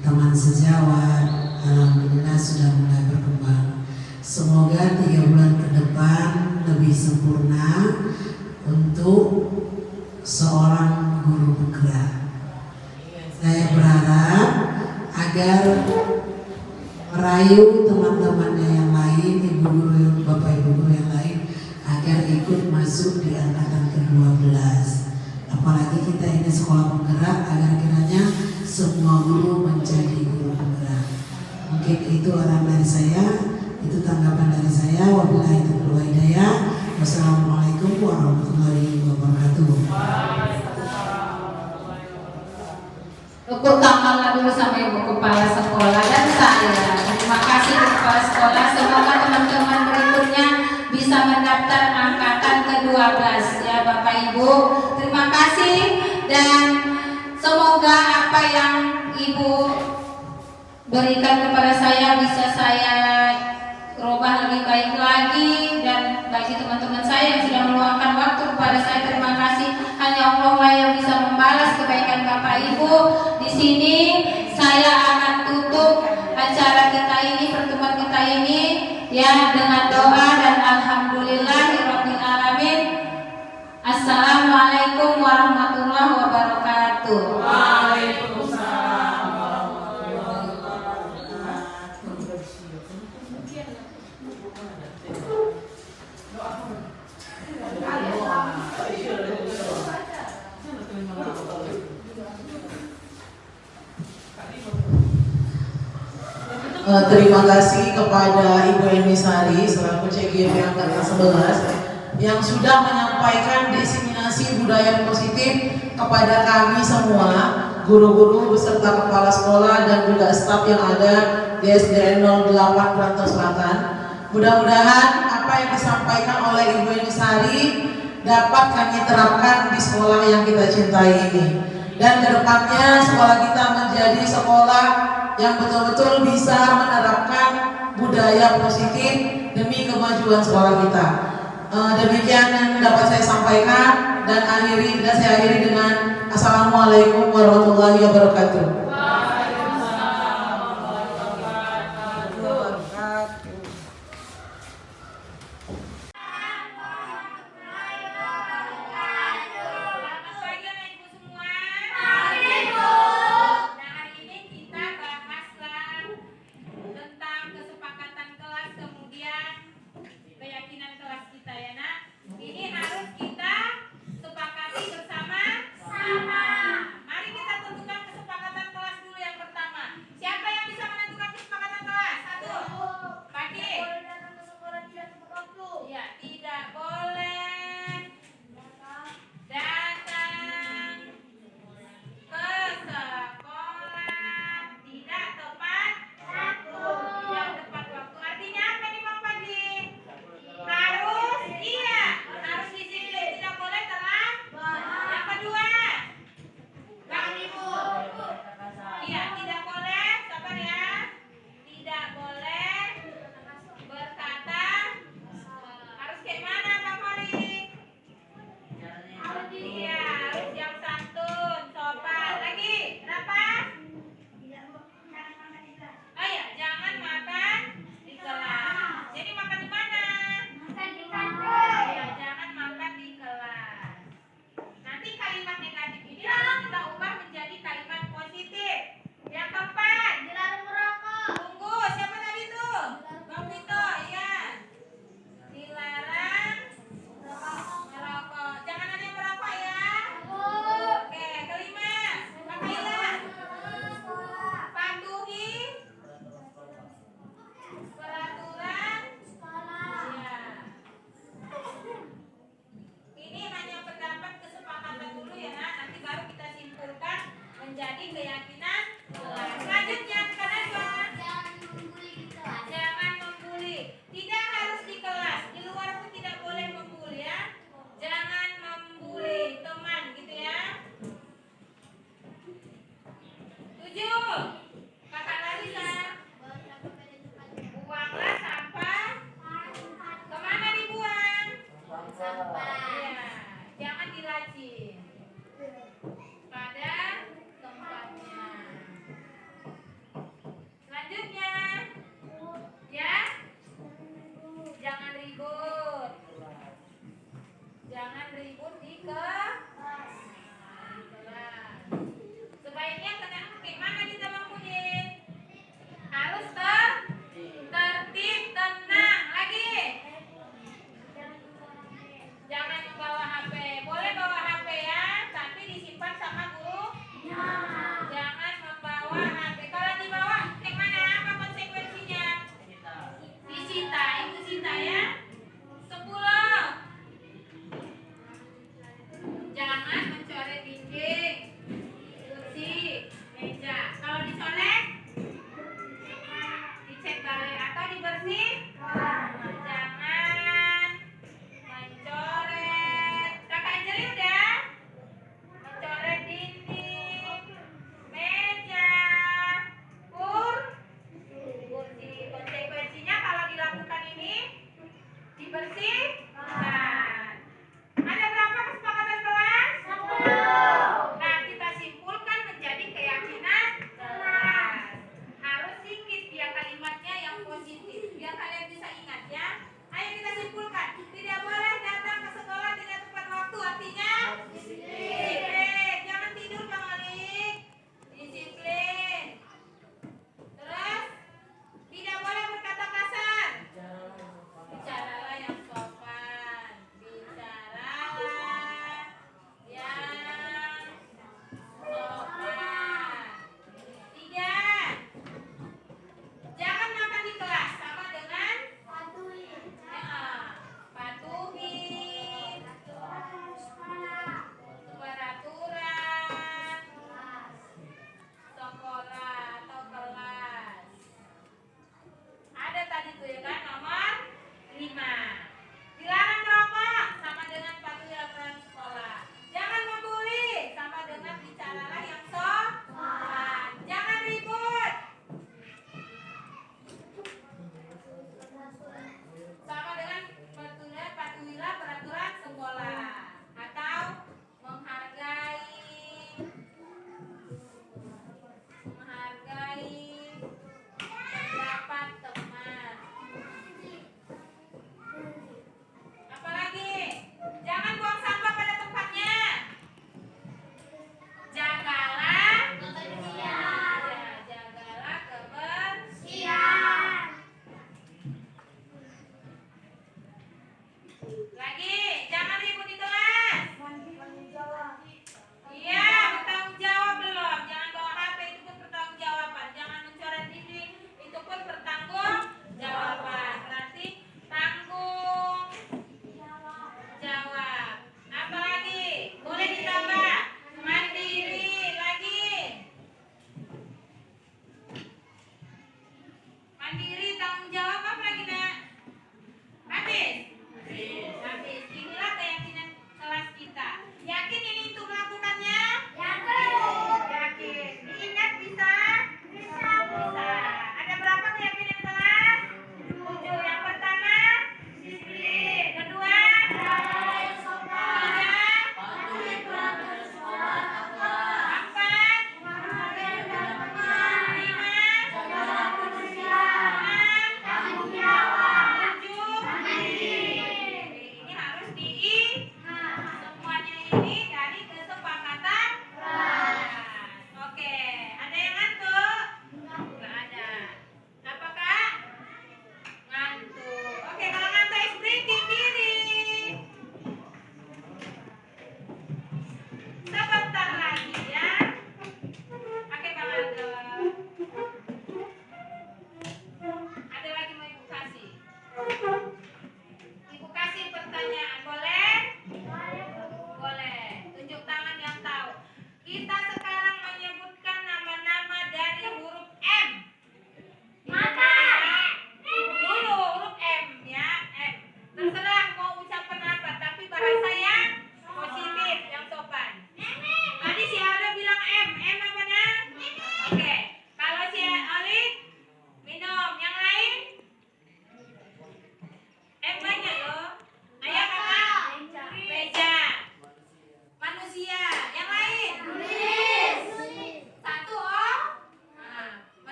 teman sejawat, alhamdulillah sudah mulai berkembang. Semoga 3 bulan ke depan lebih sempurna untuk seorang guru penggerak. Saya berharap agar merayu teman-temannya yang lain, ibu guru, bapak ibu guru yang lain, agar ikut masuk di angkatan ke-12. Apalagi kita ini sekolah penggerak, agar kiranya semua guru menjadi guru penggerak. Mungkin itu orang dari saya, itu tanggapan dari saya. Wabillahi taufiq wal hidayah. Wassalamualaikum warahmatullahi wabarakatuh. Tepuk tanganlah dulu sama Ibu Kepala Sekolah dan saya. Terima kasih Ibu Kepala Sekolah. Semoga teman-teman berikutnya bisa mendaftar angkatan ke-12 ya Bapak Ibu. Terima kasih dan semoga apa yang Ibu berikan kepada saya bisa saya rubah lebih baik lagi. Dan bagi teman-teman saya yang sudah meluangkan waktu kepada saya, terima kasih. Hanya Allah lah yang bisa membalas kebaikan Bapak Ibu. Di sini saya akan tutup acara kita ini, pertemuan kita ini ya dengan doa dan alhamdulillahirabbil alamin. Assalamualaikum warahmatullahi wabarakatuh. Waalaikumsalam warahmatullahi wabarakatuh. Doa. terima kasih kepada Ibu Eni Sari selaku CGV angkatan 11 yang sudah menyampaikan diseminasi budaya positif kepada kami semua, guru-guru beserta kepala sekolah dan juga staf yang ada di SDN 08 Rantau Selatan. Mudah-mudahan apa yang disampaikan oleh Ibu Eni Sari dapat kami terapkan di sekolah yang kita cintai ini. Dan kedepannya sekolah kita menjadi sekolah yang betul-betul bisa menerapkan budaya positif demi kemajuan sekolah kita. Demikian yang dapat saya sampaikan dan saya akhiri dengan Assalamualaikum warahmatullahi wabarakatuh. Mari kita tentukan kesepakatan kelas. jawab. Apa lagi? Boleh ditambah. Mandiri lagi. Mandiri, tanggung jawab apa lagi, Nak? Habis? Habis. Inilah keyakinan kelas kita. Yakin ini untuk melakukannya? Yakin. Diingat bisa? Bisa. Ada berapa keyakinan kelas? 7. Yang pertama, disiplin. Kedua,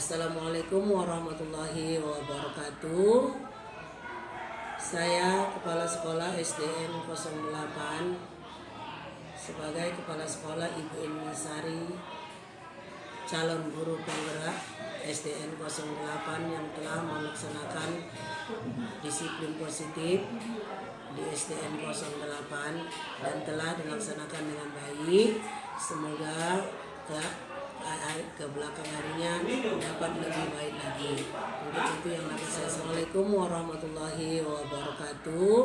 Assalamualaikum warahmatullahi wabarakatuh. Saya Kepala Sekolah SDN 08 sebagai Kepala Sekolah Ibu Eni Sari, calon guru penggerak SDN 08 yang telah melaksanakan disiplin positif di SDN 08 dan telah dilaksanakan dengan baik. Semoga ke belakang harinya dapat lebih baik lagi. Untuk itu yang dapat saya. Assalamualaikum warahmatullahi wabarakatuh.